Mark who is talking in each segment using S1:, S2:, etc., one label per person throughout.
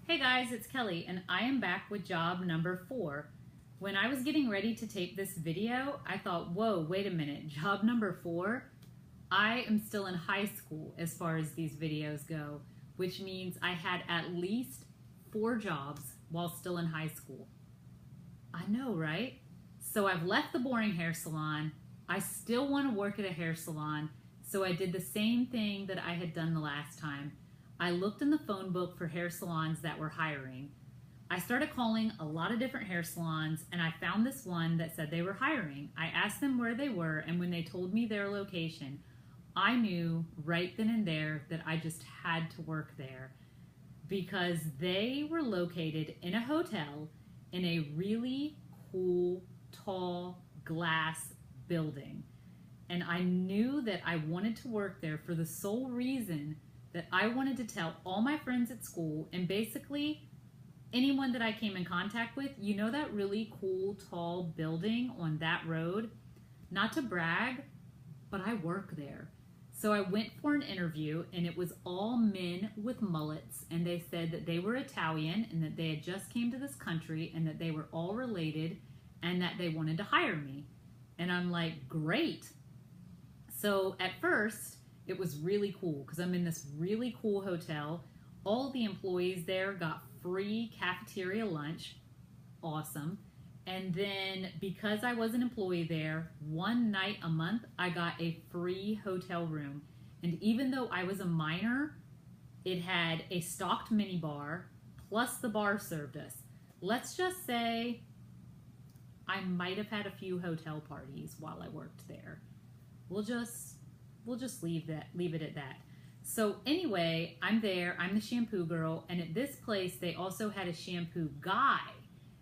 S1: Hey guys, it's Kelly and I am back with job number 4. When I was getting ready to tape this video, I thought, whoa, wait a minute, job number 4? I am still in high school as far as these videos go, which means I had at least 4 jobs while still in high school. I know, right? So I've left the boring hair salon. I still want to work at a hair salon, so I did the same thing that I had done the last time. I looked in the phone book for hair salons that were hiring. I started calling a lot of different hair salons and I found this one that said they were hiring. I asked them where they were, and when they told me their location, I knew right then and there that I just had to work there because they were located in a hotel in a really cool, tall glass building. And I knew that I wanted to work there for the sole reason that I wanted to tell all my friends at school and basically anyone that I came in contact with, you know that really cool, tall building on that road? Not to brag, but I work there. So I went for an interview and it was all men with mullets, and they said that they were Italian and that they had just came to this country and that they were all related and that they wanted to hire me. And I'm like, great. So at first, it was really cool because I'm in this really cool hotel. All the employees there got free cafeteria lunch. Awesome. And then because I was an employee there, one night a month, I got a free hotel room. And even though I was a minor, it had a stocked minibar, plus the bar served us. Let's just say I might have had a few hotel parties while I worked there. We'll just leave it at that. So anyway, I'm there, I'm the shampoo girl, and at this place they also had a shampoo guy,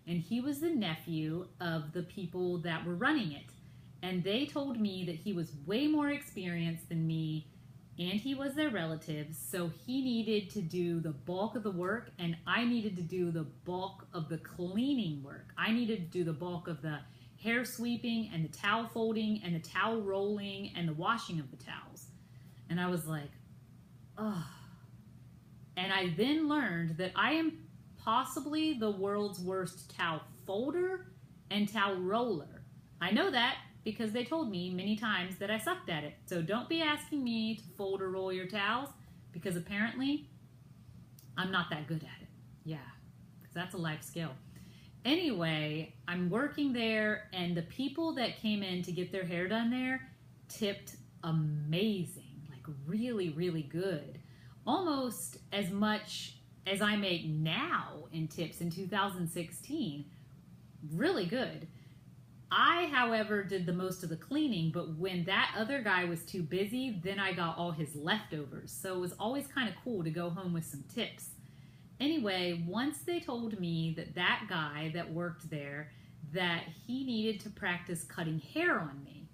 S1: and he was the nephew of the people that were running it. And they told me that he was way more experienced than me, and he was their relative, so he needed to do the bulk of the work, and I needed to do the bulk of the cleaning work. I needed to do the bulk of the hair sweeping and the towel folding and the towel rolling and the washing of the towels. And I was like, ugh. And I then learned that I am possibly the world's worst towel folder and towel roller. I know that because they told me many times that I sucked at it. So don't be asking me to fold or roll your towels because apparently I'm not that good at it. Yeah, because that's a life skill. Anyway, I'm working there, and the people that came in to get their hair done there tipped amazing, like really, really good. Almost as much as I make now in tips in 2016. Really good. I, however, did the most of the cleaning, but when that other guy was too busy, then I got all his leftovers. So it was always kind of cool to go home with some tips. Anyway, once they told me that that guy that worked there, that he needed to practice cutting hair on me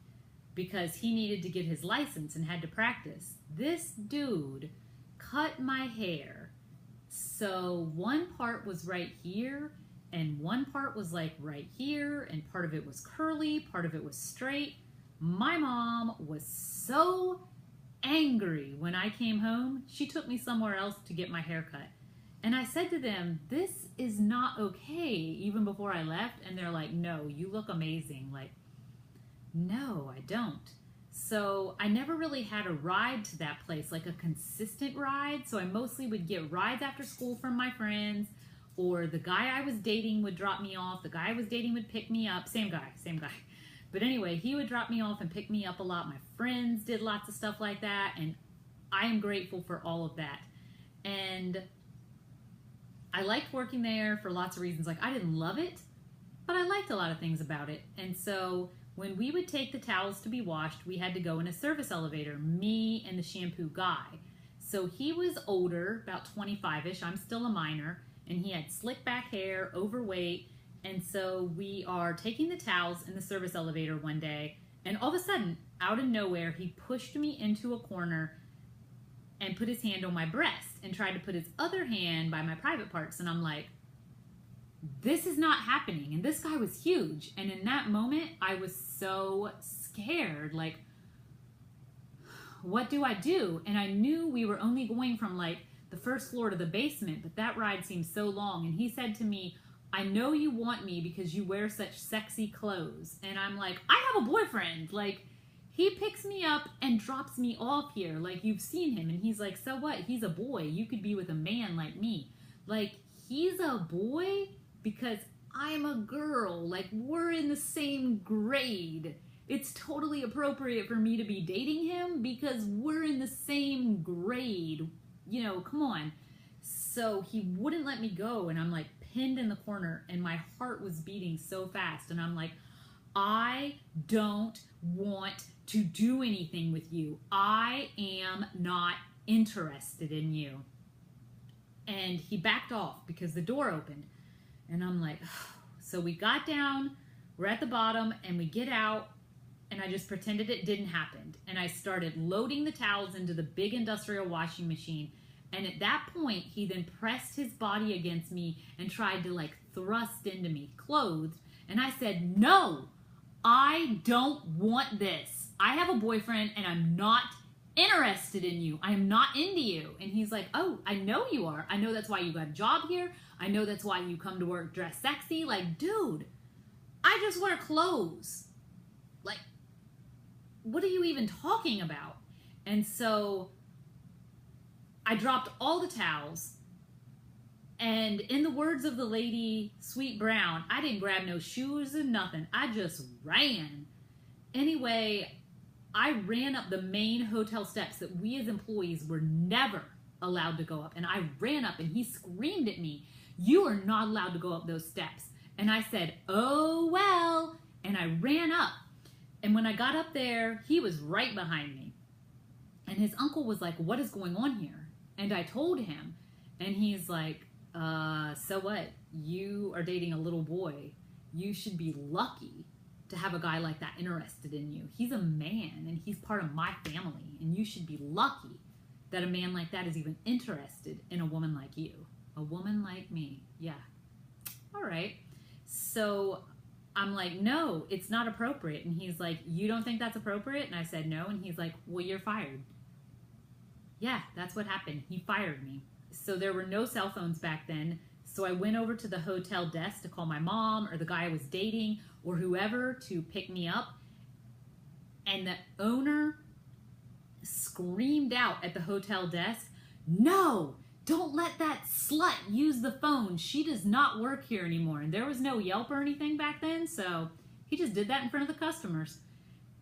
S1: because he needed to get his license and had to practice. This dude cut my hair. So one part was right here and one part was like right here, and part of it was curly, part of it was straight. My mom was so angry when I came home. She took me somewhere else to get my hair cut. And I said to them, this is not okay, even before I left. And they're like, no, you look amazing. Like, no, I don't. So I never really had a ride to that place, like a consistent ride. So I mostly would get rides after school from my friends, or the guy I was dating would drop me off. The guy I was dating would pick me up. Same guy. But anyway, he would drop me off and pick me up a lot. My friends did lots of stuff like that. And I am grateful for all of that. And I liked working there for lots of reasons. Like, I didn't love it, but I liked a lot of things about it. And so when we would take the towels to be washed, we had to go in a service elevator, me and the shampoo guy. So he was older, about 25-ish. I'm still a minor, and he had slick back hair, overweight. And so we are taking the towels in the service elevator one day, and all of a sudden, out of nowhere, he pushed me into a corner and put his hand on my breast and tried to put his other hand by my private parts. And I'm like, this is not happening. And this guy was huge. And in that moment, I was so scared. Like, what do I do? And I knew we were only going from like the first floor to the basement, but that ride seems so long. And he said to me, I know you want me because you wear such sexy clothes. And I'm like, I have a boyfriend. Like, he picks me up and drops me off here. Like, you've seen him. And he's like, so what? He's a boy. You could be with a man like me. Like, he's a boy because I'm a girl. Like, we're in the same grade. It's totally appropriate for me to be dating him because we're in the same grade. You know, come on. So he wouldn't let me go. And I'm like pinned in the corner and my heart was beating so fast. And I'm like, I don't want to do anything with you. I am not interested in you. And he backed off because the door opened. And I'm like, so we got down, we're at the bottom, and we get out, and I just pretended it didn't happen. And I started loading the towels into the big industrial washing machine. And at that point, he then pressed his body against me and tried to like thrust into me, clothed. And I said, no, I don't want this. I have a boyfriend and I'm not interested in you. I am not into you. And he's like, oh, I know you are. I know that's why you got a job here. I know that's why you come to work dressed sexy. Like, dude, I just wear clothes. Like, what are you even talking about? And so I dropped all the towels. And in the words of the lady, Sweet Brown, I didn't grab no shoes and nothing. I just ran. Anyway, I ran up the main hotel steps that we as employees were never allowed to go up. And I ran up and he screamed at me, you are not allowed to go up those steps. And I said, oh, well, and I ran up. And when I got up there, he was right behind me. And his uncle was like, what is going on here? And I told him, and he's like, so what? You are dating a little boy. You should be lucky to have a guy like that interested in you. He's a man and he's part of my family. And you should be lucky that a man like that is even interested in a woman like you. A woman like me. Yeah. All right. So I'm like, no, it's not appropriate. And he's like, you don't think that's appropriate? And I said, no. And he's like, well, you're fired. Yeah, that's what happened. He fired me. So there were no cell phones back then. So I went over to the hotel desk to call my mom or the guy I was dating or whoever to pick me up. And the owner screamed out at the hotel desk, no, don't let that slut use the phone. She does not work here anymore. And there was no Yelp or anything back then. So he just did that in front of the customers.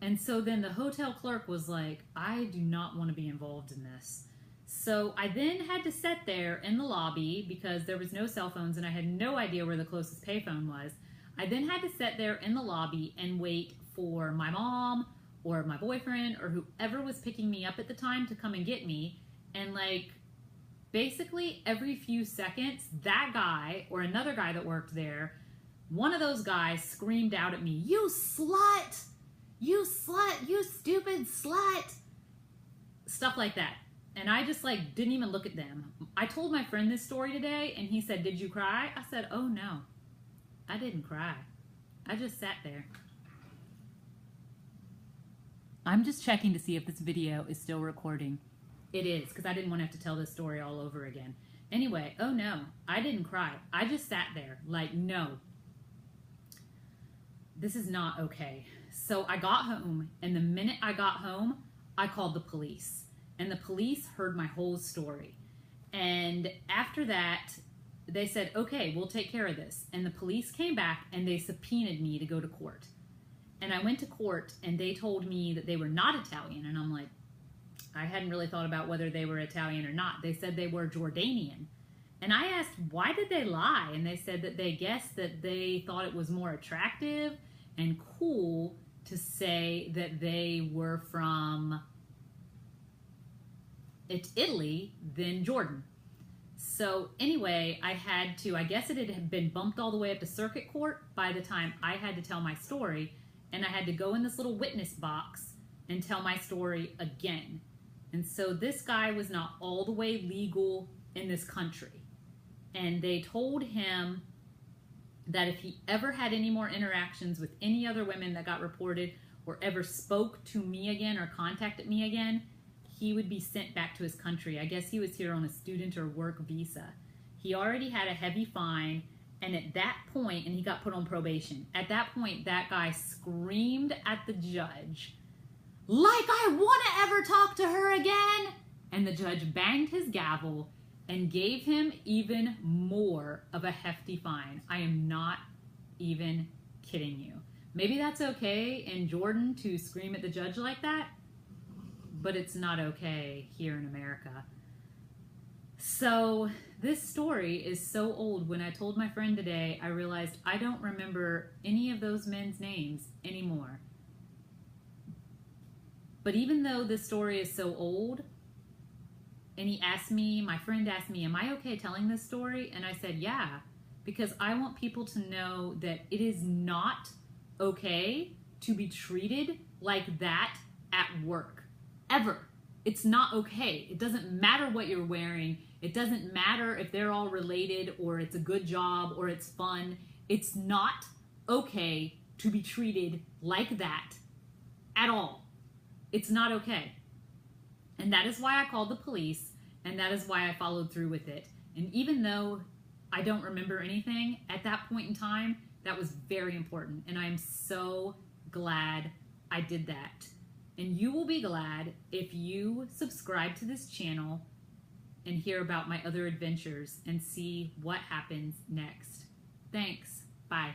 S1: And so then the hotel clerk was like, I do not want to be involved in this. So I then had to sit there in the lobby because there was no cell phones and I had no idea where the closest payphone was. I then had to sit there in the lobby and wait for my mom or my boyfriend or whoever was picking me up at the time to come and get me. And like, basically every few seconds, that guy or another guy that worked there, one of those guys screamed out at me, you slut, you slut, you stupid slut, stuff like that. And I just like didn't even look at them. I told my friend this story today and he said, did you cry? I said, oh no, I didn't cry. I just sat there. I'm just checking to see if this video is still recording. It is, because I didn't want to have to tell this story all over again. Anyway, oh no, I didn't cry. I just sat there like, no, this is not okay. So I got home, and the minute I got home, I called the police. And the police heard my whole story. And after that, they said, okay, we'll take care of this. And the police came back and they subpoenaed me to go to court. And I went to court and they told me that they were not Italian. And I'm like, I hadn't really thought about whether they were Italian or not. They said they were Jordanian. And I asked, why did they lie? And they said that they guessed that they thought it was more attractive and cool to say that they were from Italy than Jordan. So anyway, I guess it had been bumped all the way up to circuit court by the time I had to tell my story, and I had to go in this little witness box and tell my story again. And so this guy was not all the way legal in this country. And they told him that if he ever had any more interactions with any other women that got reported or ever spoke to me again or contacted me again, he would be sent back to his country. I guess he was here on a student or work visa. He already had a heavy fine, and at that point, and he got put on probation. At that point, that guy screamed at the judge, like I want to ever talk to her again. And the judge banged his gavel and gave him even more of a hefty fine. I am not even kidding you. Maybe that's okay in Jordan to scream at the judge like that, but it's not okay here in America. So this story is so old. When I told my friend today, I realized I don't remember any of those men's names anymore. But even though this story is so old, and my friend asked me, am I okay telling this story? And I said, yeah, because I want people to know that it is not okay to be treated like that at work, ever. It's not okay. It doesn't matter what you're wearing. It doesn't matter if they're all related or it's a good job or it's fun. It's not okay to be treated like that at all. It's not okay. And that is why I called the police, and that is why I followed through with it. And even though I don't remember anything at that point in time, that was very important. And I'm so glad I did that. And you will be glad if you subscribe to this channel and hear about my other adventures and see what happens next. Thanks. Bye.